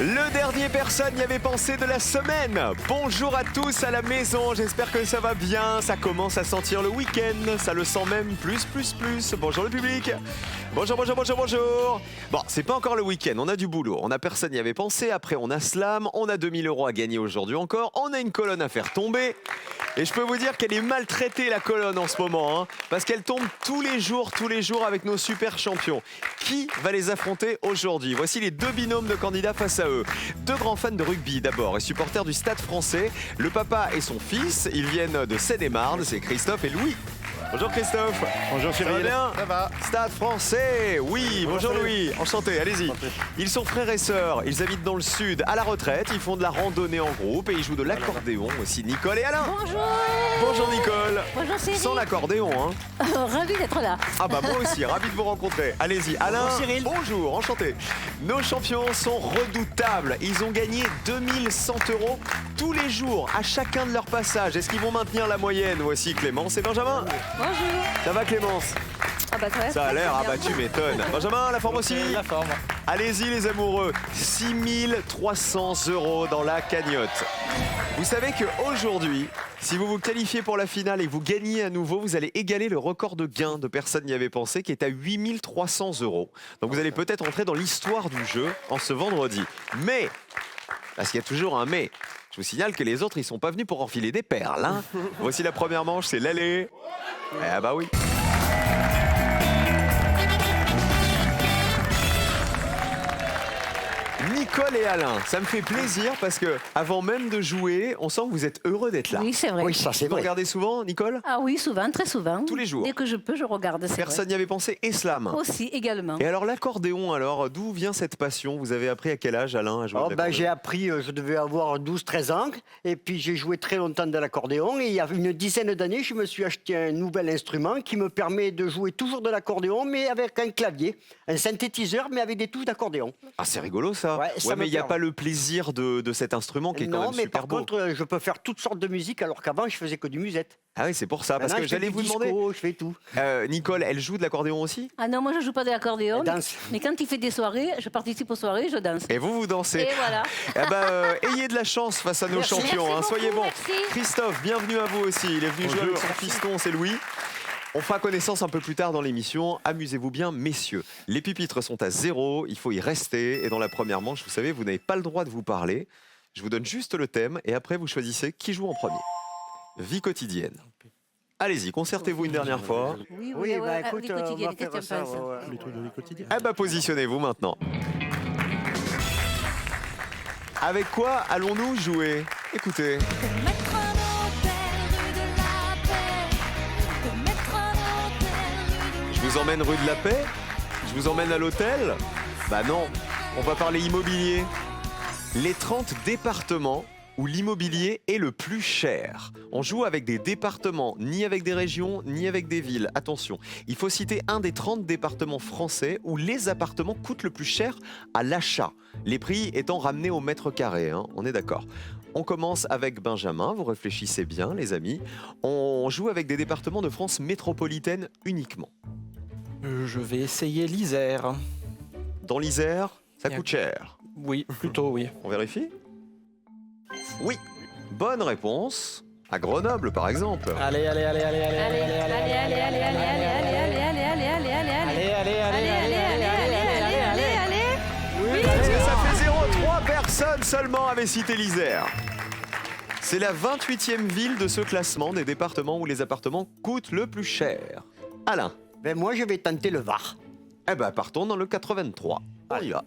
Le dernier personne n'y avait pensé de la semaine. Bonjour à tous à la maison, j'espère que ça va bien. Ça commence à sentir le week-end, ça le sent même plus. Bonjour le public. Bonjour. Bon, c'est pas encore le week-end, on a du boulot. On a personne n'y avait pensé, après on a Slam, on a 2000 € à gagner aujourd'hui encore, on a une colonne à faire tomber. Et je peux vous dire qu'elle est maltraitée la colonne en ce moment, hein, parce qu'elle tombe tous les jours avec nos super champions. Qui va les affronter aujourd'hui? Voici les deux binômes de candidats face à eux. Deux grands fans de rugby d'abord et supporters du Stade Français. Le papa et son fils, ils viennent de Seine-et-Marne, c'est Christophe et Louis. Bonjour Christophe. Bonjour Cyril. Ça va bien? Ça va. Stade Français, oui. Bonjour Louis. Enchanté, allez-y. Enchanté. Ils sont frères et sœurs, ils habitent dans le sud, à la retraite, ils font de la randonnée en groupe et ils jouent de l'accordéon aussi. Nicole et Alain. Bonjour. Bonjour Nicole. Bonjour Cyril. Sans l'accordéon, hein. Ravi d'être là. Ah bah moi aussi, ravi de vous rencontrer. Allez-y, Alain. Bonjour Cyril. Bonjour, enchanté. Nos champions sont redoutables. Ils ont gagné 2100 € tous les jours, à chacun de leurs passages. Est-ce qu'ils vont maintenir la moyenne? Voici Clémence et Benjamin. Bonjour. Ça va Clémence? Ah bah Ça a l'air, ah bah tu m'étonnes. Benjamin, la forme aussi? La forme. Allez-y les amoureux, 6300 € dans la cagnotte. Vous savez qu'aujourd'hui, si vous vous qualifiez pour la finale et que vous gagnez à nouveau, vous allez égaler le record de gains de personne n'y avait pensé, qui est à 8300 €. Donc vous allez peut-être entrer dans l'histoire du jeu en ce vendredi. Mais, parce qu'il y a toujours un mais, je vous signale que les autres, ils sont pas venus pour enfiler des perles. Hein. Voici la première manche, c'est l'aller. Ah bah oui. Nicole et Alain, ça me fait plaisir parce que avant même de jouer, on sent que vous êtes heureux d'être là. Oui, c'est vrai. Oui, ça c'est Vous vrai. regardez souvent, Nicole? Ah oui, souvent, très souvent. Tous les jours. Dès que je peux, je regarde. c'est Personne n'y avait pensé, et Slam. vrai. Aussi, également. Et alors l'accordéon, alors d'où vient cette passion? Vous avez appris à quel âge, Alain, à jouer de l'accordéon? J'ai appris, je devais avoir 12-13 ans, et puis j'ai joué très longtemps de l'accordéon, et il y a une dizaine d'années, je me suis acheté un nouvel instrument qui me permet de jouer toujours de l'accordéon, mais avec un clavier, un synthétiseur, mais avec des touches d'accordéon. Ah, c'est rigolo ça. Ouais, ça me mais il n'y a permet. pas le plaisir de cet instrument qui est quand Non, même mais super par beau. contre, je peux faire toutes sortes de musique, alors qu'avant, je faisais que du musette. Ah oui, c'est pour ça, parce Maintenant, que je fais j'allais du vous demander. disco, je fais tout. Nicole, elle joue de l'accordéon aussi? Ah non, moi je joue pas de l'accordéon. Elle danse. Mais quand il fait des soirées, je participe aux soirées, je danse. Et vous dansez. Et voilà. Eh ben, ayez de la chance face à nos Merci. champions. Merci Soyez beaucoup, bons. merci. Christophe, bienvenue à vous aussi. Il est venu jouer avec Bonjour. son fiston, c'est Louis. On fera connaissance un peu plus tard dans l'émission. Amusez-vous bien, messieurs. Les pupitres sont à 0, il faut y rester. Et dans la première manche, vous savez, vous n'avez pas le droit de vous parler. Je vous donne juste le thème et après, vous choisissez qui joue en premier. Vie quotidienne. Allez-y, concertez-vous une dernière fois. Oui, bah écoute, vie on quotidienne, va qu'est-ce faire que tu ça. en penses? ouais. Les trucs de vie quotidienne. Eh ben, positionnez-vous maintenant. Avec quoi allons-nous jouer? Écoutez. Je vous emmène rue de la Paix? Je vous emmène à l'hôtel? Bah non, on va parler immobilier. Les 30 départements où l'immobilier est le plus cher. On joue avec des départements, ni avec des régions, ni avec des villes. Attention, il faut citer un des 30 départements français où les appartements coûtent le plus cher à l'achat. Les prix étant ramenés au mètre carré, hein, on est d'accord. On commence avec Benjamin, vous réfléchissez bien les amis. On joue avec des départements de France métropolitaine uniquement. Je vais essayer l'Isère. Dans l'Isère, ça Bien. coûte cher. Oui, plutôt oui. On vérifie? Oui, bonne réponse. À Grenoble par exemple. Allez, allez, allez, allez, allez, allez, allez, allez, allez, allez, Parce que ça fait 0, 3 personnes seulement avaient cité l'Isère. C'est la 28e ville de ce classement des départements où les appartements coûtent le plus cher. Alain, Ben moi, je vais tenter le Var. eh ben partons dans le 83. On y va.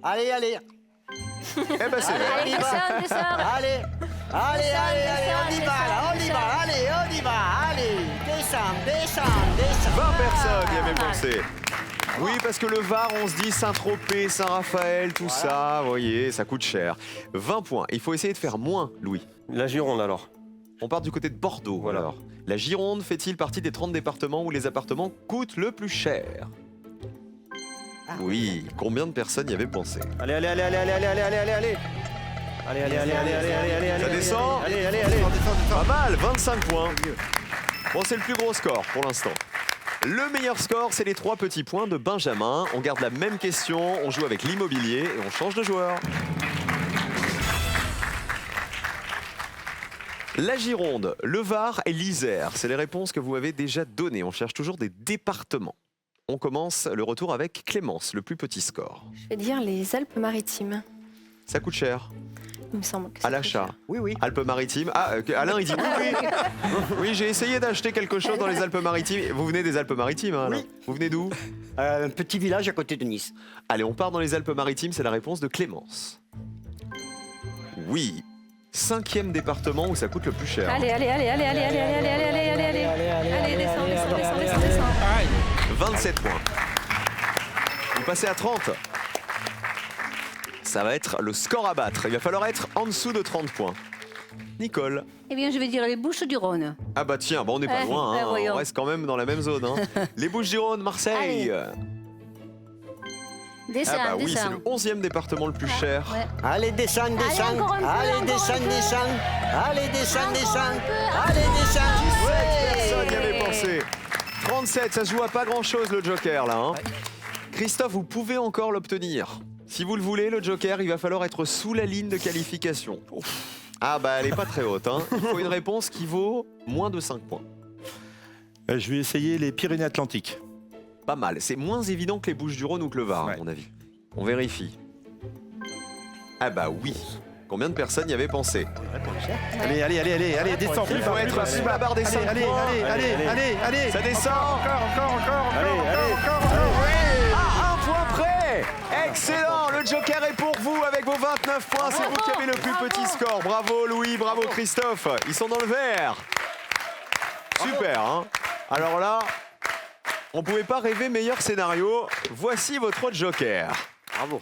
Allez, allez. Eh ben c'est vrai. On y va. Allez, allez, allez, allez, on y va, là, on y va, allez, on y va, allez, descends. 20 personnes y avaient pensé. Oui, parce que le Var, on se dit Saint-Tropez, Saint-Raphaël, tout ça, vous voyez, ça coûte cher. 20 points. Il faut essayer de faire moins, Louis. La Gironde alors. On part du côté de Bordeaux, Voilà. alors. La Gironde fait-il partie des 30 départements où les appartements coûtent le plus cher? Oui, combien de personnes y avaient pensé? Allez, allez, allez, allez, allez, allez, allez, allez, allez. Allez, allez, allez, allez, allez, allez, allez, Ça allez, descend? Allez, allez, allez. Pas mal, 25 points. Bon, c'est le plus gros score pour l'instant. Le meilleur score, c'est les 3 petits points de Benjamin. On garde la même question, on joue avec l'immobilier et on change de joueur. La Gironde, le Var et l'Isère, c'est les réponses que vous avez déjà données. On cherche toujours des départements. On commence le retour avec Clémence, le plus petit score. Je vais dire les Alpes-Maritimes. Ça coûte cher Il me semble que c'est à l'achat. Oui, oui. Alpes-Maritimes. Ah, Alain, il dit oui, oui. Oui, j'ai essayé d'acheter quelque chose dans les Alpes-Maritimes. Vous venez des Alpes-Maritimes, hein, Alain? Oui. Vous venez d'où? Un petit village à côté de Nice. Allez, on part dans les Alpes-Maritimes, c'est la réponse de Clémence. Oui. 5e département où ça coûte le plus cher. Allez, allez, allez, allez, allez, allez, allez, allez, allez, allez, allez, descends, descends, descends, descends, descends. 27 points. Vous passez à 30. Ça va être le score à battre. Il va falloir être en dessous de 30 points. Nicole. Eh bien, je vais dire les Bouches-du-Rhône. Ah bah tiens, bon, on n'est pas loin, hein. voyons. On reste quand même dans la même zone. Hein. Les Bouches-du-Rhône, Marseille. Descends, Ah bah oui, c'est descends. le 11e département le plus cher. Ouais. Allez, descends, descends. encore un peu, Allez, encore descends, un peu. descends. Allez, descends, Encore descends. un peu, Allez, descends. Personne n'y avait pensé. 37, ça se joue à pas grand-chose le Joker là. Hein. Christophe, vous pouvez encore l'obtenir. Si vous le voulez, le Joker, il va falloir être sous la ligne de qualification. Ah bah elle est pas très haute. Hein. Il faut une réponse qui vaut moins de 5 points. Je vais essayer les Pyrénées-Atlantiques. Pas mal. C'est moins évident que les Bouches-du-Rhône ou que le Var, à Ouais. mon avis. On vérifie. Ah bah oui. Combien de personnes y avaient pensé? Allez, allez, allez, allez, allez, descends plus Il faut bas, être plus bas, sous plus la bas. barre des 5 Allez, points. allez, allez, allez, allez. Ça descend. Encore. Allez, allez. À un point près. Excellent. Le Joker est pour vous avec vos 29 points. C'est vous qui avez le plus petit score. Bravo Louis, bravo Christophe. Ils sont dans le vert. Super. Hein. Alors là, on pouvait pas rêver meilleur scénario. Voici votre Joker. Bravo.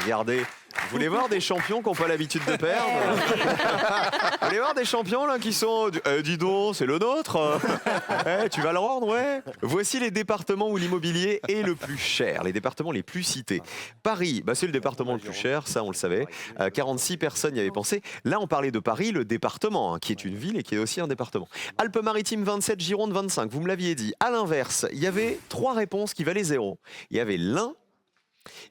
Regardez. Vous voulez voir des champions qui n'ont pas l'habitude de perdre? Vous voulez voir des champions là qui sont... dis donc, c'est le nôtre. Tu vas le rendre, ouais. Voici les départements où l'immobilier est le plus cher, les départements les plus cités. Paris, bah, c'est le département le plus cher, ça on le savait. 46 personnes y avaient pensé. Là, on parlait de Paris, le département, hein, qui est une ville et qui est aussi un département. Alpes-Maritimes 27, Gironde 25, vous me l'aviez dit. À l'inverse, il y avait 3 réponses qui valaient 0. Il y avait l'Ain,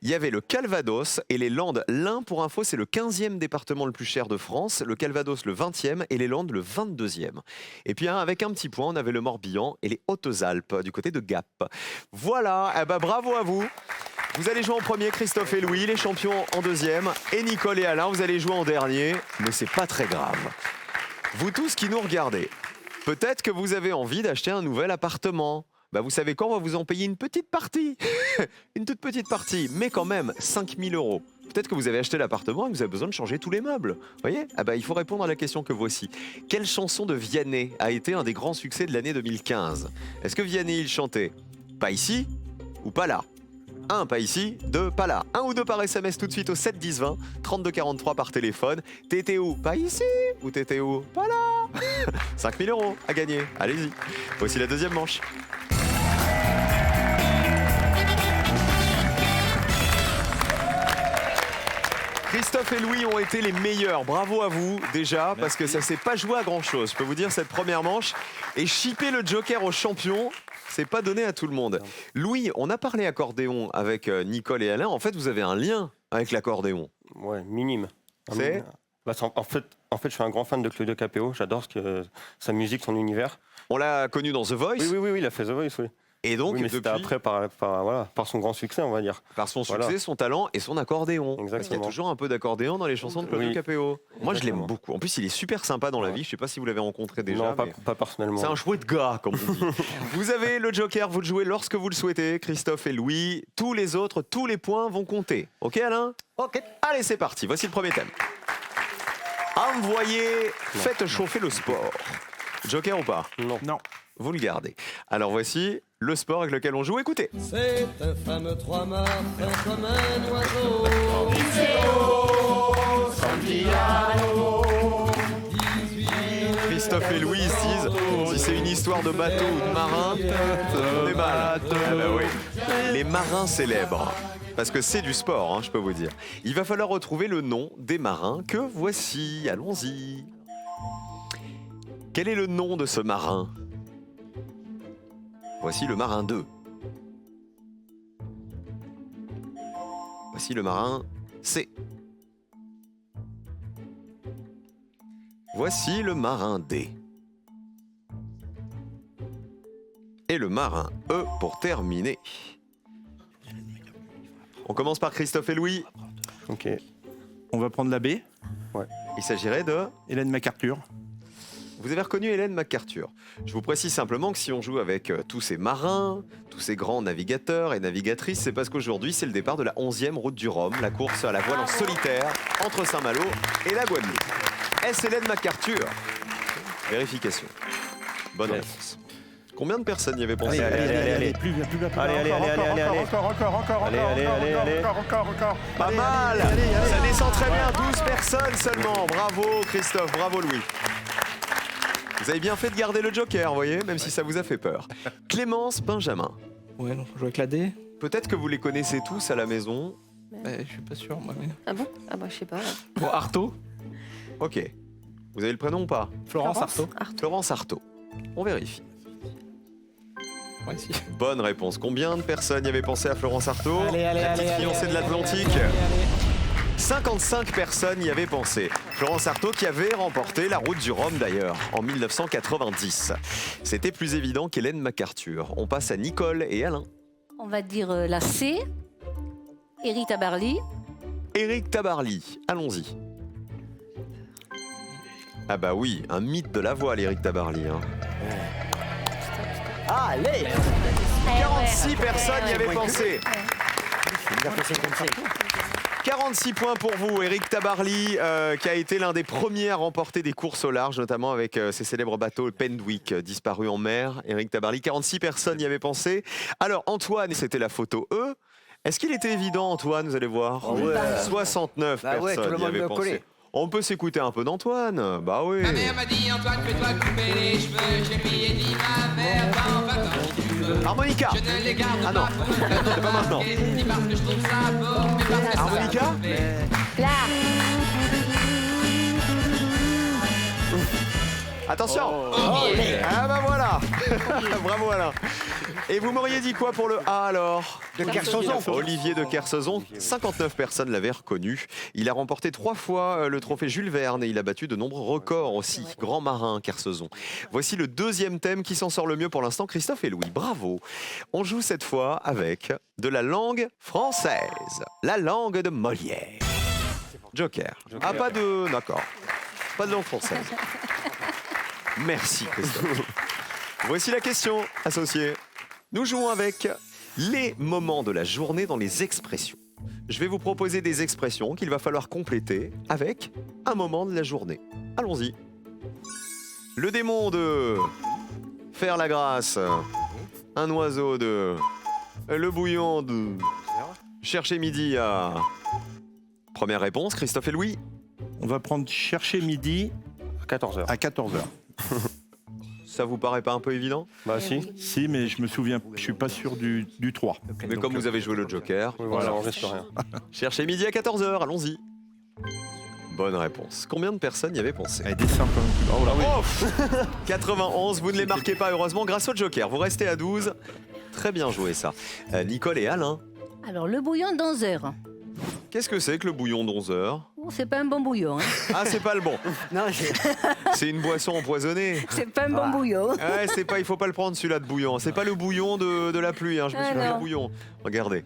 il y avait le Calvados et les Landes. L'Ain, pour info, c'est le 15e département le plus cher de France, le Calvados le 20e et les Landes le 22e. Et puis avec un petit point, on avait le Morbihan et les Hautes-Alpes du côté de Gap. Voilà, eh ben, bravo à vous. Vous allez jouer en premier, Christophe et Louis, les champions en deuxième. Et Nicole et Alain, vous allez jouer en dernier, mais c'est pas très grave. Vous tous qui nous regardez, peut-être que vous avez envie d'acheter un nouvel appartement. Bah vous savez quoi, on va vous en payer une petite partie. Une toute petite partie, mais quand même 5 000 €. Peut-être que vous avez acheté l'appartement et que vous avez besoin de changer tous les meubles. Vous voyez? Ah bah, il faut répondre à la question que voici. Quelle chanson de Vianney a été un des grands succès de l'année 2015? Est-ce que Vianney, il chantait pas ici ou pas là? 1, pas ici, 2, pas là. 1 ou 2 par SMS tout de suite au 7 10 20, 32 43 par téléphone. T'étais où? Pas ici. Ou t'étais où? Pas là. 5 000 € à gagner. Allez-y. Voici la deuxième manche. Christophe et Louis ont été les meilleurs. Bravo à vous déjà, parce que ça s'est pas joué à grand chose. Je peux vous dire cette première manche. Et shipper le Joker au champion, c'est pas donné à tout le monde. Louis, on a parlé accordéon avec Nicole et Alain. En fait, vous avez un lien avec l'accordéon. Ouais, minime. C'est En fait, je suis un grand fan de Claudio Capéo. J'adore sa musique, son univers. On l'a connu dans The Voice. Oui, il a fait The Voice, oui. Et donc, Oui, mais c'était depuis, après par son grand succès, on va dire. par son succès, Voilà. son talent et son accordéon. Parce qu'il y a Exactement. toujours un peu d'accordéon dans les chansons de Claudio Oui. Capéo. Moi, je l'aime Exactement. beaucoup. En plus, il est super sympa dans la vie. Je sais pas si vous l'avez rencontré déjà. Non, mais pas personnellement. c'est un chouette gars, comme on dit. Vous avez le Joker, vous le jouez lorsque vous le souhaitez, Christophe et Louis. Tous les autres, tous les points vont compter. Ok, Alain? Ok. Allez, c'est parti. Voici le premier thème. Envoyez, faites chauffer le sport. Joker ou pas? Non. Vous le gardez. Alors voici le sport avec lequel on joue. Écoutez. C'est un fameux trois mâts, fin comme un oiseau. Christophe et Louis disent si c'est une histoire de bateau ou de marin, on est mal. Ah bah oui. Les marins célèbres. Parce que c'est du sport, hein, je peux vous dire. Il va falloir retrouver le nom des marins que voici. Allons-y. Quel est le nom de ce marin? Voici le marin 2. Voici le marin C. Voici le marin D. Et le marin E pour terminer. On commence par Christophe et Louis. Ok. On va prendre la B. Il s'agirait de... Hélène MacArthur. Vous avez reconnu Hélène MacArthur. Je vous précise simplement que si on joue avec tous ces marins, tous ces grands navigateurs et navigatrices, c'est parce qu'aujourd'hui c'est le départ de la 11e route du Rhum, la course à la voile en solitaire entre Saint-Malo et la Guadeloupe. Est-ce Hélène MacArthur? Vérification. Bonne réponse. Combien de personnes y avaient pensé? Allez. Plus bas. Allez. Encore. Allez. Pas mal. Ça descend très bien, 12 personnes seulement. Bravo Christophe, bravo Louis. Vous avez bien fait de garder le joker, vous voyez, même si ça vous a fait peur. Clémence, Benjamin. Ouais, donc on joue avec la D. Peut-être que vous les connaissez tous à la maison. Je suis pas sûr, moi. Mais... Ah bon? Ah bah je sais pas. Bon, Artaud. Ok. Vous avez le prénom ou pas? Florence Artaud. Florence Artaud. On vérifie. Ouais, si. Bonne réponse. Combien de personnes y avaient pensé à Florence Artaud? La petite fiancée de l'Atlantique. 55 personnes y avaient pensé. Florence Artaud qui avait remporté la route du Rhum d'ailleurs, en 1990. C'était plus évident qu'Hélène MacArthur. On passe à Nicole et Alain. On va dire la C. Éric Tabarly. Éric Tabarly, allons-y. Ah bah oui, un mythe de la voile, Éric Tabarly. Hein. Allez 46 personnes y avaient pensé. Il a fait 55. 46 points pour vous, Éric Tabarly, qui a été l'un des premiers à remporter des courses au large, notamment avec ses célèbres bateaux Pendwick, disparus en mer. Éric Tabarly, 46 personnes y avaient pensé. Alors Antoine, c'était la photo E. Est-ce qu'il était évident, Antoine, vous allez voir? 69 Bah ouais, tout le personnes y monde avaient me pensé. collait. On peut s'écouter un peu d'Antoine. Bah oui. Ma mère m'a dit Antoine, fais-toi couper les cheveux. Je lui ai dit ma mère, va en vacances si tu veux. Harmonica. Je ne les garde Ah non, c'est pas maintenant. Ni parce que je trouve ça beau, mais parce que Harmonica. ça me fait. Là. Attention. Oh, yeah. Ah bah voilà. Bravo Alain. Et vous m'auriez dit quoi pour le A alors? De Kersozon. Olivier de Kersozon, 59 personnes l'avaient reconnu. Il a remporté 3 fois le trophée Jules Verne et il a battu de nombreux records aussi. Grand marin, Kersozon. Voici le deuxième thème qui s'en sort le mieux pour l'instant, Christophe et Louis. Bravo. On joue cette fois avec de la langue française. La langue de Molière. Joker. Ah, pas de... D'accord. Pas de langue française. Merci Christophe. Voici la question associée. Nous jouons avec les moments de la journée dans les expressions. Je vais vous proposer des expressions qu'il va falloir compléter avec un moment de la journée. Allons-y. Le démon de faire la grâce. Un oiseau de... Le bouillon de... Chercher midi à... Première réponse, Christophe et Louis. On va prendre chercher midi 14h. à 14h. Ça vous paraît pas un peu évident? Bah si. Si, mais je me souviens, je suis pas sûr du 3. Mais comme vous avez joué le Joker, Oui, voilà, on reste rien. cherchez midi à 14h, allons-y. Bonne réponse. Combien de personnes y avaient pensé? Elle descend un peu plus bas. Oh là, oui. 91, vous ne les marquez pas heureusement grâce au Joker. Vous restez à 12. Très bien joué ça. Nicole et Alain, Alors, le bouillon d'11 heures. qu'est-ce que c'est que le bouillon d'11 heures? Oh, c'est pas un bon bouillon. Hein. Ah, c'est pas le bon. Non, j'ai... C'est une boisson empoisonnée. C'est pas un bon bouillon. Ouais, c'est pas, il faut pas le prendre celui-là de bouillon. C'est pas le bouillon de la pluie, hein. Je me Ah, suis fait non. le bouillon. Regardez.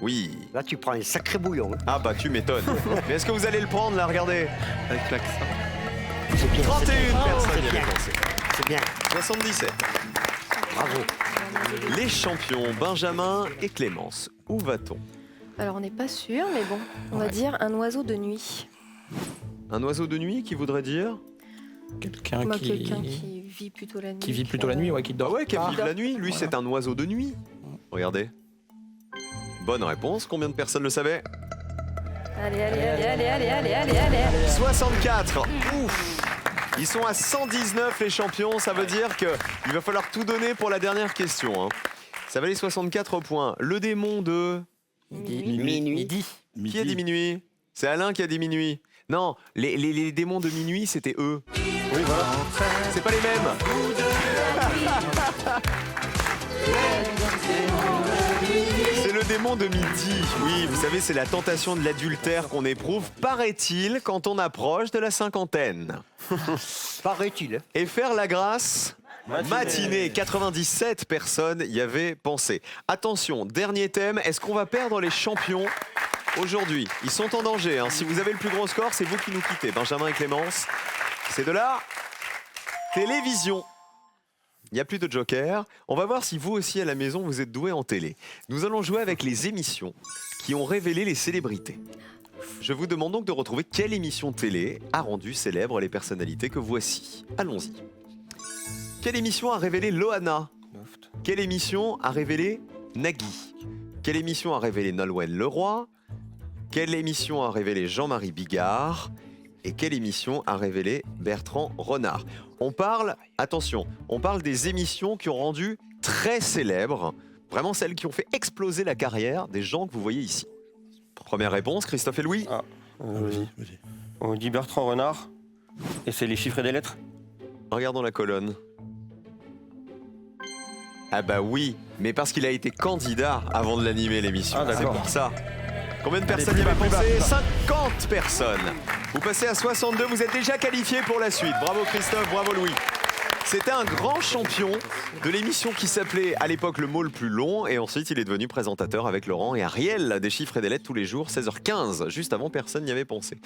Oui. Là, tu prends un sacré bouillon. Hein. Ah bah tu m'étonnes. Mais est-ce que vous allez le prendre là? Regardez. Avec l'accent. C'est bien, 31 personnes c'est y bien. avaient pensé. C'est bien. 77. Bravo. Les champions Benjamin et Clémence. Où va-t-on? Alors on n'est pas sûr, mais bon, on va dire un oiseau de nuit. Un oiseau de nuit qui voudrait dire? Quelqu'un Moi, qui... quelqu'un qui vit plutôt la nuit. qui vit plutôt la nuit, ouais, qui Ah dort. ouais, qui vive la nuit. Lui, Voilà. c'est un oiseau de nuit. Regardez. Bonne réponse. Combien de personnes le savaient? Allez, allez, allez, allez, allez, allez, allez, allez. 64. Ouf. Ils sont à 119 les champions. Ça veut dire qu'il va falloir tout donner pour la dernière question. Hein. Ça valait 64 points. Le démon de... Minuit. Qui a dit minuit? C'est Alain qui a dit minuit. Non, les démons de minuit, c'était eux. Oui, voilà. C'est pas les mêmes. C'est le Clément de Midi. Oui, vous savez, c'est la tentation de l'adultère qu'on éprouve, paraît-il, quand on approche de la cinquantaine. Paraît-il. Et faire la grâce matinée. 97 personnes y avaient pensé. Attention, dernier thème, est-ce qu'on va perdre les champions aujourd'hui? Ils sont en danger. Hein. Si vous avez le plus gros score, c'est vous qui nous quittez. Benjamin et Clémence, c'est de la télévision. Il n'y a plus de joker. On va voir si vous aussi à la maison vous êtes doués en télé. Nous allons jouer avec les émissions qui ont révélé les célébrités. Je vous demande donc de retrouver quelle émission télé a rendu célèbres les personnalités que voici. Allons-y. Quelle émission a révélé Loana? Quelle émission a révélé Nagui? Quelle émission a révélé Nolwenn Leroy? Quelle émission a révélé Jean-Marie Bigard? Et quelle émission a révélé Bertrand Renard? On parle, attention, on parle des émissions qui ont rendu très célèbres, vraiment celles qui ont fait exploser la carrière des gens que vous voyez ici. Première réponse, Christophe et Louis. Vas-y. On dit Bertrand Renard, et c'est les chiffres et des lettres. Regardons la colonne. Ah bah oui, mais parce qu'il a été candidat avant de l'animer l'émission, Ah, c'est d'accord. pour ça. Combien de personnes y avaient pensé? 50 personnes. Vous passez à 62, vous êtes déjà qualifiés pour la suite. Bravo Christophe, bravo Louis. C'était un grand champion de l'émission qui s'appelait à l'époque Le Mot le plus long et ensuite il est devenu présentateur avec Laurent et Ariel des chiffres et des lettres tous les jours, 16h15. Juste avant, personne n'y avait pensé.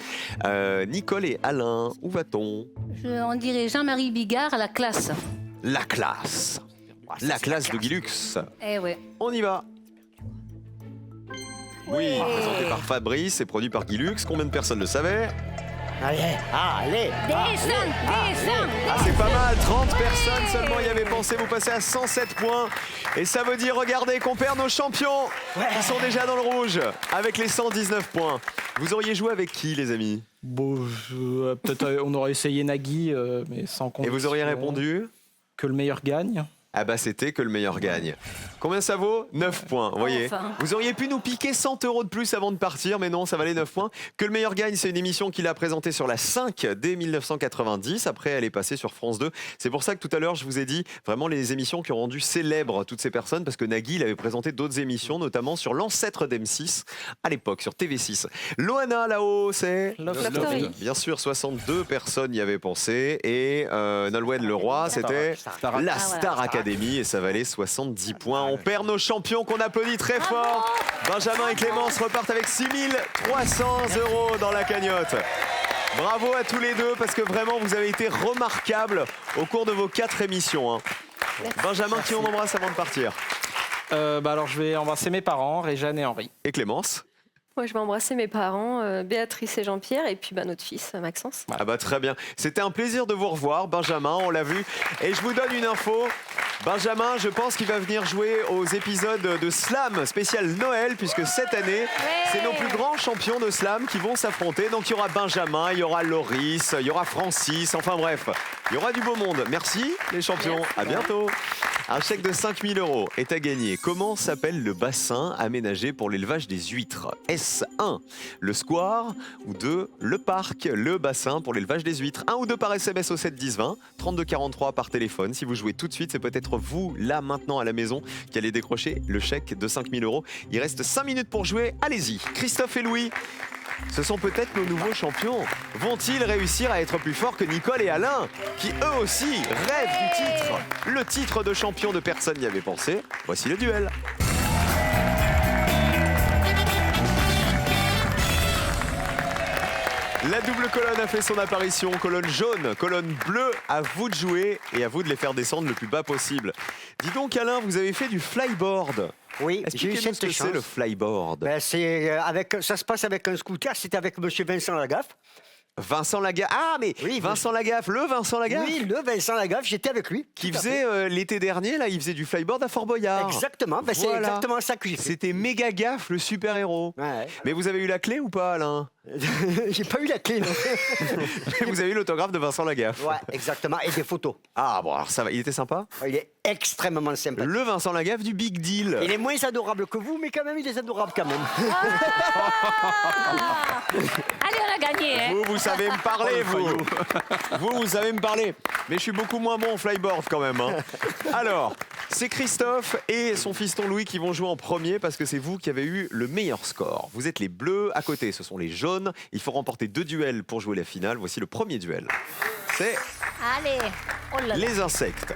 Nicole et Alain, où va-t-on? On dirait Jean-Marie Bigard à la classe. La classe. La classe de Guy Lux. Eh ouais. On y va. Oui, présenté par Fabrice et produit par Guy Lux. Combien de personnes le savaient? Allez. Descends. Ah, c'est pas mal, 30 personnes seulement y avaient pensé. Vous passez à 107 points. Et ça veut dire, regardez, qu'on perd nos champions qui sont déjà dans le rouge avec les 119 points. Vous auriez joué avec qui, les amis? Bon, peut-être on aurait essayé Nagui, mais sans Et conviction. vous auriez répondu? Que le meilleur gagne. Ah bah c'était que le meilleur gagne. Combien ça vaut? 9 points, vous voyez. Enfin. Vous auriez pu nous piquer 100 € de plus avant de partir, mais non, ça valait 9 points. Que le meilleur gagne, c'est une émission qu'il a présentée sur la 5 dès 1990. Après, elle est passée sur France 2. C'est pour ça que tout à l'heure, je vous ai dit vraiment les émissions qui ont rendu célèbres toutes ces personnes, parce que Nagui, il avait présenté d'autres émissions, notamment sur l'ancêtre d'M6, à l'époque, sur TV6. Loana, là-haut, c'est... Love Story. Bien sûr, 62 personnes y avaient pensé. Et Nolwenn Leroy, c'était la Star Academy. Et ça valait 70 points. On perd nos champions qu'on applaudit très fort. Benjamin et Clémence repartent avec 6300 € dans la cagnotte. Bravo à tous les deux parce que vraiment vous avez été remarquables au cours de vos 4 émissions. Hein. Benjamin, qui on embrasse avant de partir? Alors je vais embrasser mes parents, Réjeanne et Henri. Et Clémence? Moi, je vais embrasser mes parents, Béatrice et Jean-Pierre, et puis notre fils, Maxence. Ah bah très bien. C'était un plaisir de vous revoir, Benjamin, on l'a vu. Et je vous donne une info. Benjamin, je pense qu'il va venir jouer aux épisodes de Slam spécial Noël, puisque cette année, c'est nos plus grands champions de Slam qui vont s'affronter. Donc il y aura Benjamin, il y aura Loris, il y aura Francis, enfin bref, il y aura du beau monde. Merci les champions, à bientôt. Un chèque de 5 000 € est à gagner. Comment s'appelle le bassin aménagé pour l'élevage des huîtres? Est-ce 1, le square, ou 2, le parc, le bassin pour l'élevage des huîtres? 1 ou 2 par SMS au 7 10 20, 32 43 par téléphone. Si vous jouez tout de suite, c'est peut-être vous, là, maintenant, à la maison, qui allez décrocher le chèque de 5 000 €. Il reste 5 minutes pour jouer, allez-y. Christophe et Louis, ce sont peut-être nos nouveaux champions. Vont-ils réussir à être plus forts que Nicole et Alain, qui eux aussi rêvent du titre? Le titre de champion de personne n'y avait pensé. Voici le duel. La double colonne a fait son apparition. Colonne jaune, colonne bleue. À vous de jouer et à vous de les faire descendre le plus bas possible. Dis donc Alain, vous avez fait du flyboard. Oui, j'ai eu Expliquez-nous cette ce que chance. c'est le flyboard. Ben, ça se passe avec un scooter, c'était avec monsieur Vincent Lagaffe. Vincent Lagaffe. Ah, mais Oui, Vincent Lagaffe, le Vincent Lagaffe. Oui, le Vincent Lagaffe, j'étais avec lui. Qui tout à faisait fait. l'été dernier, là, il faisait du flyboard à Fort Boyard. Exactement, ben, c'est Voilà. exactement ça que j'ai fait. C'était méga gaffe, le super-héros. Ouais. Mais vous avez eu la clé ou pas, Alain? J'ai pas eu la clé, non. Vous avez eu l'autographe de Vincent Lagaffe. Ouais, exactement, et des photos. Ah, bon, alors ça va. Il était sympa? Il est extrêmement sympa. Le Vincent Lagaffe du Big Deal. Il est moins adorable que vous, mais quand même, il est adorable quand même. Allez, on a gagné. Hein. Vous savez me parler, vous. Vous savez me parler. Mais je suis beaucoup moins bon au flyboard quand même. Hein. Alors, C'est Christophe et son fiston Louis qui vont jouer en premier parce que c'est vous qui avez eu le meilleur score. Vous êtes les bleus, à côté ce sont les jaunes. Il faut remporter 2 duels pour jouer la finale. Voici le premier duel. C'est Allez. Oh là là. les insectes.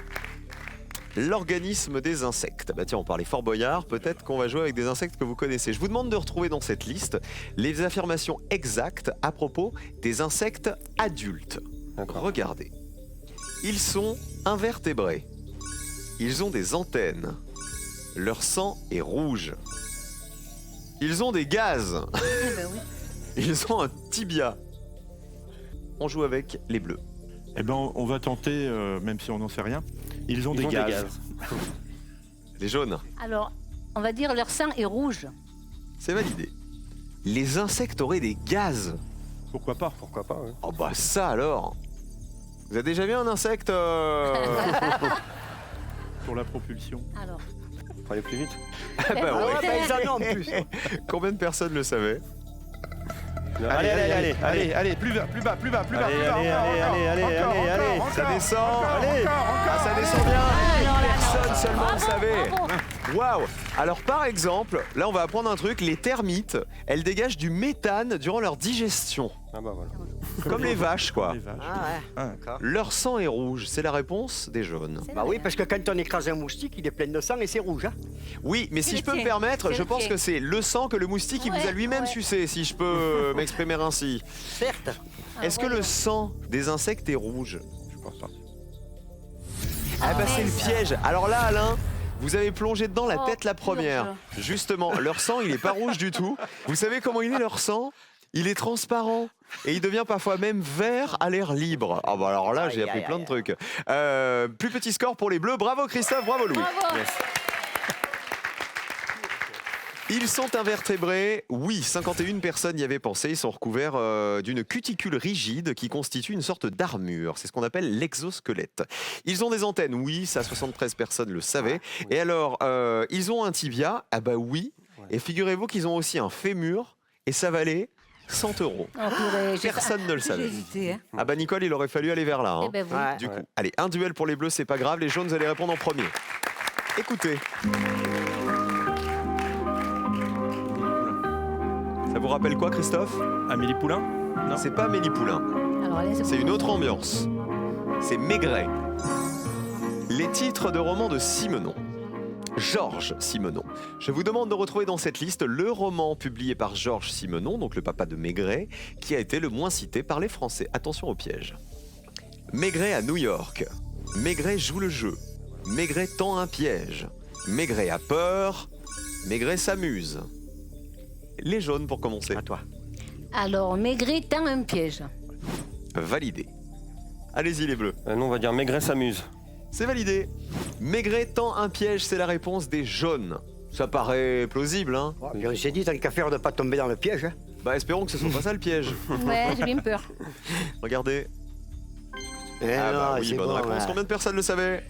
L'organisme des insectes. Bah tiens, on parlait Fort Boyard, peut-être qu'on va jouer avec des insectes que vous connaissez. Je vous demande de retrouver dans cette liste les affirmations exactes à propos des insectes adultes. Regardez. Ils sont invertébrés. Ils ont des antennes. Leur sang est rouge. Ils ont des gaz. Eh ben oui. Ils ont un tibia. On joue avec les bleus. Eh ben, on va tenter, même si on n'en sait rien. Ils ont des gaz. Les jaunes. Alors, on va dire leur sang est rouge. C'est validé. Les insectes auraient des gaz. Pourquoi pas? Pourquoi pas, ouais. Oh bah ça alors. Vous avez déjà vu un insecte Pour la propulsion. Alors. Faut aller plus vite. Ah bah ouais. Ah, bah, ils en ont en plus. Combien de personnes le savaient? Allez, plus bas. Allez. Ça descend. Allez. Ah, ça descend bien. Alors là, Personne non. seulement le Bravo, savait. bravo. Waouh. Alors par exemple, là on va apprendre un truc. Les termites, elles dégagent du méthane durant leur digestion. Ah bah voilà. Comme les vaches quoi. Les vaches. Ah ouais, d'accord. Leur sang est rouge. C'est la réponse des jaunes. C'est Bah vrai. oui, parce que quand on écrase un moustique, il est plein de sang et c'est rouge. Hein. Oui, mais C'est si le je peux me tien. permettre, C'est je le pense tien. que c'est le sang que le moustique il vous a Ouais, lui-même ouais. sucé, si je peux m'exprimer ainsi. Certes. Est-ce que le sang des insectes est rouge? Je pense pas. Ah bah c'est le mince. piège. Alors là, Alain, vous avez plongé dedans la Oh, tête la première. Justement, leur sang, il n'est pas rouge du tout. Vous savez comment il est leur sang? Il est transparent. Et il devient parfois même vert à l'air libre. Ah bah alors là, j'ai Aïe, appris aïe, plein de aïe. trucs. Plus petit score pour les bleus. Bravo Christophe, bravo Louis. Bravo. Ils sont invertébrés. Oui, 51 personnes y avaient pensé. Ils sont recouverts d'une cuticule rigide qui constitue une sorte d'armure. C'est ce qu'on appelle l'exosquelette. Ils ont des antennes. Oui, ça 73 personnes le savaient. Et alors, ils ont un tibia. Ah bah oui. Et figurez-vous qu'ils ont aussi un fémur. Et ça valait 100 euros. Oh, purée, j'ai- Personne ne le J'ai savait. hésité. Hein. Ah bah Nicole, il aurait fallu aller vers là. hein. Eh ben oui. Ouais. Du coup, allez, un duel pour les bleus, c'est pas grave. Les jaunes, vous allez répondre en premier. Écoutez. Ça vous rappelle quoi, Christophe? Amélie Poulain? Non. C'est pas Amélie Poulain. Alors, allez, C'est une autre ambiance. C'est Maigret. Les titres de romans de Simenon. Georges Simenon. Je vous demande de retrouver dans cette liste le roman publié par Georges Simenon, donc le papa de Maigret, qui a été le moins cité par les Français. Attention au piège. Maigret à New York. Maigret joue le jeu. Maigret tend un piège. Maigret a peur. Maigret s'amuse. Les jaunes pour commencer. À toi. Alors, Maigret tend un piège. Validé. Allez-y les bleus. Nous, on va dire Maigret s'amuse. C'est validé. Maigret tend un piège, c'est la réponse des jaunes. Ça paraît plausible, hein? Oh, puis on s'est dit, tant qu'à faire de ne pas tomber dans le piège. Hein. Bah espérons que ce soit pas ça le piège. Ouais, j'ai bien peur. Regardez. Eh Ah non, bah oui, c'est bonne bon, réponse. ouais. Combien de personnes le savaient?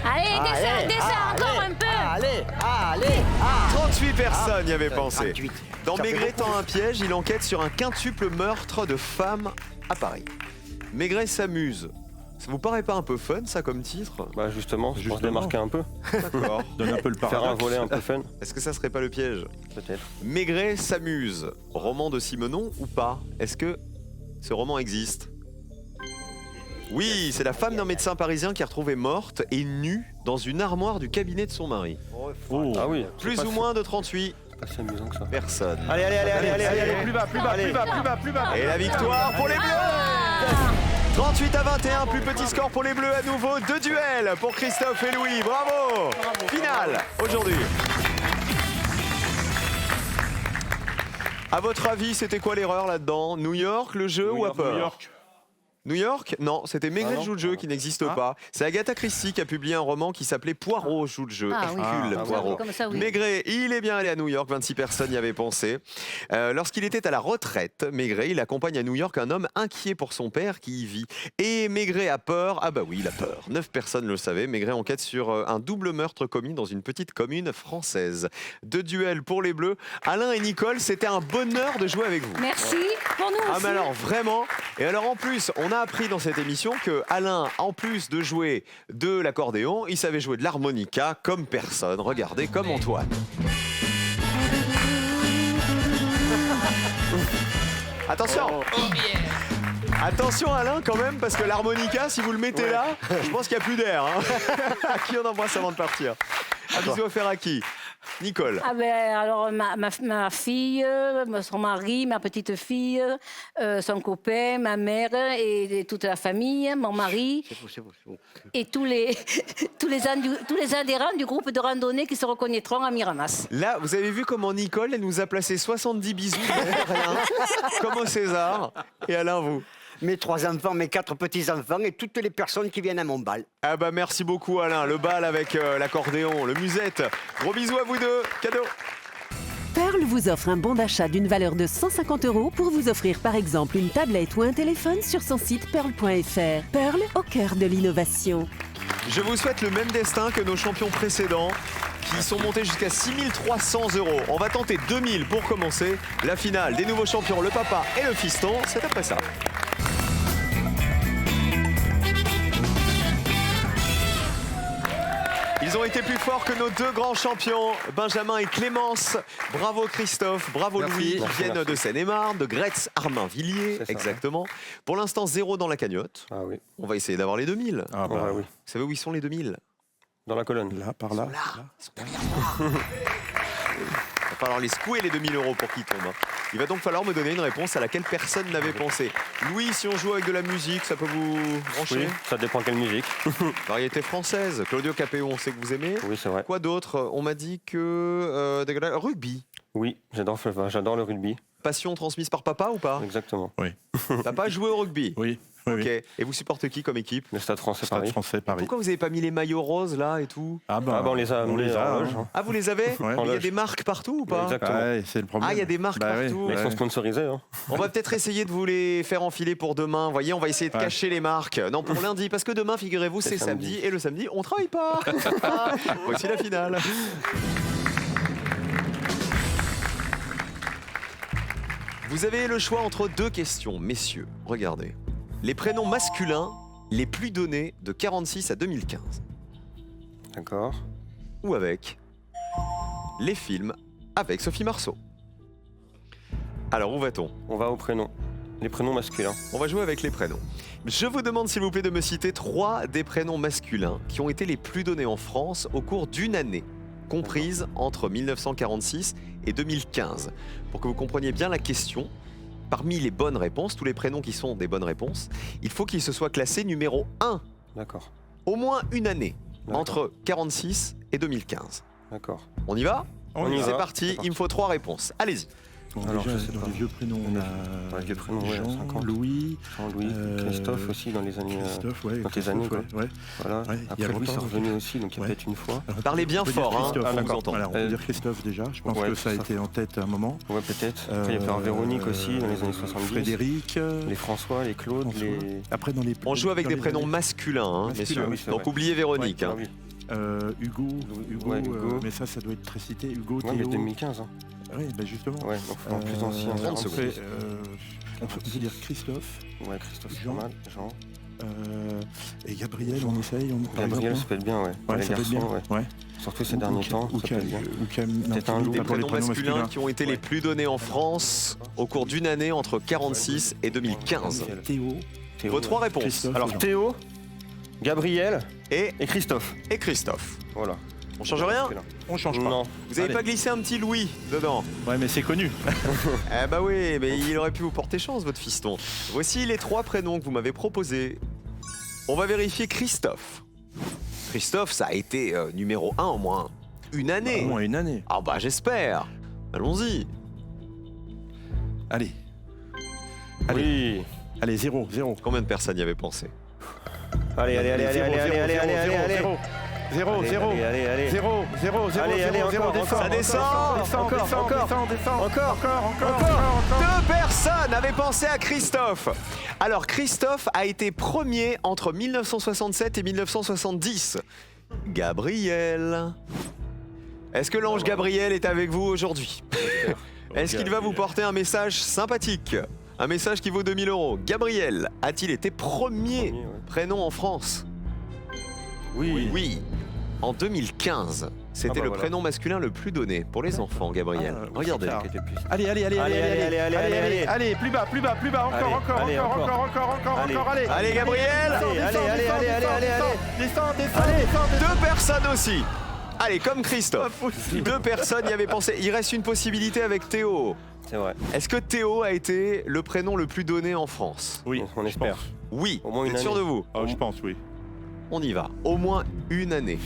Allez, descends, descends encore allez, un peu. Allez. 38 personnes y avaient pensé. 38. Dans Ça fait Maigret beaucoup. tend un piège, il enquête sur un quintuple meurtre de femmes à Paris. Maigret s'amuse. Ça vous paraît pas un peu fun ça comme titre? Bah justement, pour se Justement. démarquer un peu. D'accord. Donne un peu le Faire un paradoxe. volet un peu fun, Est-ce que ça serait pas le piège? peut-être. Maigret s'amuse. Roman de Simenon ou pas? Est-ce que ce roman existe? Oui, c'est la femme d'un médecin parisien qui est retrouvée morte et nue dans une armoire du cabinet de son mari. Oh. Ah oui. c'est Plus pas ou si- moins de 38 Pas si amusant que ça. personnes. Allez, Plus bas, plus bas. Et la victoire pour les Bleus! 38 à 21, plus petit score pour les Bleus à nouveau. 2 duels pour Christophe et Louis. Bravo! Finale aujourd'hui. À votre avis, c'était quoi l'erreur là-dedans? New York, le jeu ou à peur? New York. New York? Non, c'était Maigret Ah non. joue le jeu qui n'existe Ah. pas. C'est Agatha Christie qui a publié un roman qui s'appelait Poirot joue le jeu. Ah oui. Hercule Ah, Poirot. Comme ça, oui. Maigret, il est bien allé à New York, 26 personnes y avaient pensé. Lorsqu'il était à la retraite, Maigret, il accompagne à New York un homme inquiet pour son père qui y vit. Et Maigret a peur, ah bah oui, il a peur. 9 personnes le savaient. Maigret enquête sur un double meurtre commis dans une petite commune française. 2 duels pour les Bleus. Alain et Nicole, c'était un bonheur de jouer avec vous. Merci pour nous Ah aussi. mais alors vraiment, et alors en plus, on a appris dans cette émission que Alain, en plus de jouer de l'accordéon, il savait jouer de l'harmonica comme personne. Regardez, comme Antoine. Attention. Oh yeah. Attention Alain quand même, parce que l'harmonica, si vous le mettez là, je pense qu'il n'y a plus d'air. Hein. À qui on embrasse avant de partir? Un bisou à faire à qui? Nicole. Ah ben, alors, ma fille, son mari, ma petite fille, son copain, ma mère et toute la famille, mon mari. C'est beau. Et tous les adhérents du groupe de randonnée qui se reconnaîtront à Miramas. Là, vous avez vu comment Nicole, elle nous a placé 70 bisous derrière Alain, comme au César. Et Alain, vous? Mes 3 enfants, mes 4 petits-enfants et toutes les personnes qui viennent à mon bal. Ah bah merci beaucoup Alain, le bal avec l'accordéon, le musette. Gros bisous à vous deux, cadeau. Pearl vous offre un bon d'achat d'une valeur de 150 € pour vous offrir par exemple une tablette ou un téléphone sur son site pearl.fr. Pearl au cœur de l'innovation. Je vous souhaite le même destin que nos champions précédents qui sont montés jusqu'à 6 300 €. On va tenter 2000 pour commencer. La finale des nouveaux champions, le papa et le fiston, c'est après ça. Ils ont été plus forts que nos 2 grands champions, Benjamin et Clémence. Bravo Christophe, bravo Louis, qui viennent de Seine-et-Marne, de Gretz-Armain-Villiers, exactement. Pour l'instant, 0 dans la cagnotte. Ah oui. On va essayer d'avoir les 2000. Ah bah, oui. Vous savez où ils sont les 2000? Dans la colonne. Là, par là. Ils sont derrière moi. Il va falloir les secouer les 2000 € pour qu'ils tombent. Il va donc falloir me donner une réponse à laquelle personne n'avait pensé. Louis, si on joue avec de la musique, ça peut vous brancher? Oui, ça dépend quelle musique. Variété française. Claudio Capéo, on sait que vous aimez. Oui, c'est vrai. Quoi d'autre? On m'a dit que... rugby. Oui, j'adore le rugby. Passion transmise par papa ou pas? Exactement. Papa jouait au rugby? Oui. Ok. Et vous supportez qui comme équipe? Le Stade français Stade Paris. français Paris. Pourquoi vous n'avez pas mis les maillots roses là et tout? Ah bah, on les a. on les a. hein. Ah, vous les avez? Ouais. Mais il y a loge. des marques partout ou pas? Exactement. Ouais, c'est le problème. Ah, il y a des marques partout. Mais ils sont sponsorisés. Hein. On va peut-être essayer de vous les faire enfiler pour demain. Vous voyez, on va essayer de cacher les marques. Non, pour lundi, parce que demain, figurez-vous, c'est samedi. Et le samedi, on travaille pas. Voici la finale. Vous avez le choix entre 2 questions, messieurs. Regardez. Les prénoms masculins les plus donnés de 46 à 2015. D'accord. Ou avec les films avec Sophie Marceau. Alors, où va-t-on? On va au prénom. Les prénoms masculins. On va jouer avec les prénoms. Je vous demande s'il vous plaît de me citer 3 des prénoms masculins qui ont été les plus donnés en France au cours d'une année, comprise entre 1946 et 2015. Pour que vous compreniez bien la question, parmi les bonnes réponses, tous les prénoms qui sont des bonnes réponses, il faut qu'ils se soient classés numéro 1. D'accord. Au moins une année, D'accord. entre 46 et 2015. D'accord. On y va? On y C'est va. parti, il me faut 3 réponses. Allez-y. Bon, Alors, déjà, je sais dans pas. les vieux prénoms, on a Dans les vieux prénoms, ouais, Jean, 50. Louis, Jean-Louis, Christophe aussi dans les années. Christophe, ouais. dans tes Christophe, années, quoi. Ouais. Voilà. Ouais, il y a Après, Louis, c'est longtemps, revenu aussi, donc il y a ouais. peut-être une fois. Alors, Parlez bien on peut dire fort, hein, Christophe, on vous d'accord. entend. Voilà, on peut dire Christophe déjà. Je pense Ouais, que ça a Christophe. été en tête à un moment. Ouais, peut-être. Après, il y a eu Véronique aussi dans les années 70. Frédéric. Les François, les Claude, François. les. Après, dans les. On joue avec dans des les prénoms années- masculins, hein, Masculins, messieurs. oui, c'est Donc vrai. oubliez Véronique. Ouais, hein. oui. Hugo, Ouais, Hugo. mais ça doit être très cité. Hugo, Ouais, mais Théo. 2015. Hein. Oui, ben justement. Ouais, donc en plus ancien. 30 on secondes. fait, on peut dire Christophe Ouais, Christophe, c'est Jean. pas mal. Jean. Et Gabriel, on essaye. Gabriel, ça peut être bien, ouais. Pour Ouais, les ça peut être bien. garçons, ouais. Ouais. Surtout ces derniers temps, ça peut être bien. Peut-être un loup. Des Pour les prénoms prénoms masculins masculins. qui ont été les plus donnés en France au cours d'une année entre 46 et 2015. Théo, Théo, Vos 3 réponses. Christophe. Alors Jean. Théo, Gabriel Et Christophe. Christophe. Voilà. On change rien? On change pas. Non. Vous avez Allez. pas glissé un petit Louis dedans? Ouais, mais c'est connu. Eh bah oui, mais il aurait pu vous porter chance, votre fiston. Voici les 3 prénoms que vous m'avez proposés. On va vérifier Christophe. Christophe, ça a été numéro 1 au moins une année. Au moins une année. Ah bah j'espère. Allons-y. Allez. Oui. Allez, 0. Combien de personnes y avaient pensé? Allez, allez, allez, allez, allez, allez, allez, allez, allez, allez. 0, Allez, 0. allez, allez, allez. 0, 0, 0, Allez, allez, 0, encore, Ça descend. Encore. Deux personnes avaient pensé à Christophe. Alors Christophe a été premier entre 1967 et 1970. Gabriel. Est-ce que l'ange Gabriel est avec vous aujourd'hui? Est-ce qu'il va vous porter un message sympathique? Un message qui vaut 2000 €. Gabriel a-t-il été premier ouais. prénom en France? Oui. Oui. En 2015, c'était Ah bah le voilà. prénom masculin le plus donné pour les enfants, Gabriel. Ah, oui, Regardez. c'est clair, qui était plus- Allez, allez, allez, allez, allez, allez, allez, plus bas, plus bas, plus bas, encore, Allez, encore, allez, encore, encore. encore, encore, Allez. encore, allez. Allez, Gabriel. Allez, allez, allez, allez, allez, allez. Descends, descends. Deux personnes aussi. Allez, comme Christophe. Deux personnes y avaient pensé. Il reste une possibilité avec Théo. C'est vrai. Est-ce que Théo a été le prénom le plus donné en France? Oui, On espère. Oui. Au moins Vous une êtes sûr année. de vous? je pense, oui. On y va. Au moins une année.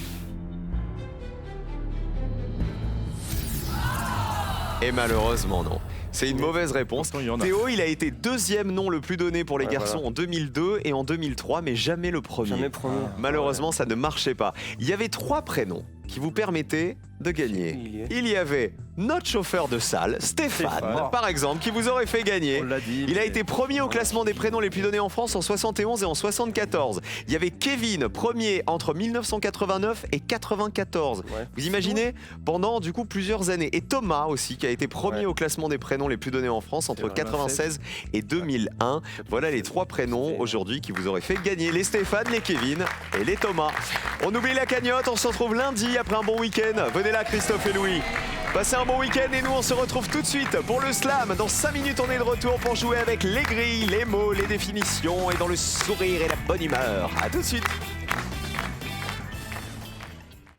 Et malheureusement, non. C'est une mauvaise réponse. Pourtant, il y en a. Théo, il a été deuxième nom le plus donné pour les Ouais, garçons voilà. en 2002 et en 2003, mais jamais le premier. Jamais premier. Malheureusement, ça ne marchait pas. Il y avait 3 prénoms qui vous permettaient de gagner. Il Il y avait notre chauffeur de salle, Stéphane, Stéphane. par exemple, qui vous aurait fait gagner. On l'a dit. Il a mais- été premier au classement des prénoms les plus donnés en France en 71 et en 74. Il y avait Kevin, premier entre 1989 et 94. Ouais. Vous imaginez, pendant du coup plusieurs années. Et Thomas aussi, qui a été premier Ouais. au classement des prénoms les plus donnés en France entre vrai. 96 et 2001. Voilà les 3 prénoms aujourd'hui qui vous auraient fait gagner. Les Stéphane, les Kevin et les Thomas. On oublie la cagnotte, on se retrouve lundi après un bon week-end. Venez là, Christophe et Louis. Passez un bon week-end et nous on se retrouve tout de suite pour le slam. Dans 5 minutes on est de retour pour jouer avec les grilles, les mots, les définitions et dans le sourire et la bonne humeur. A tout de suite.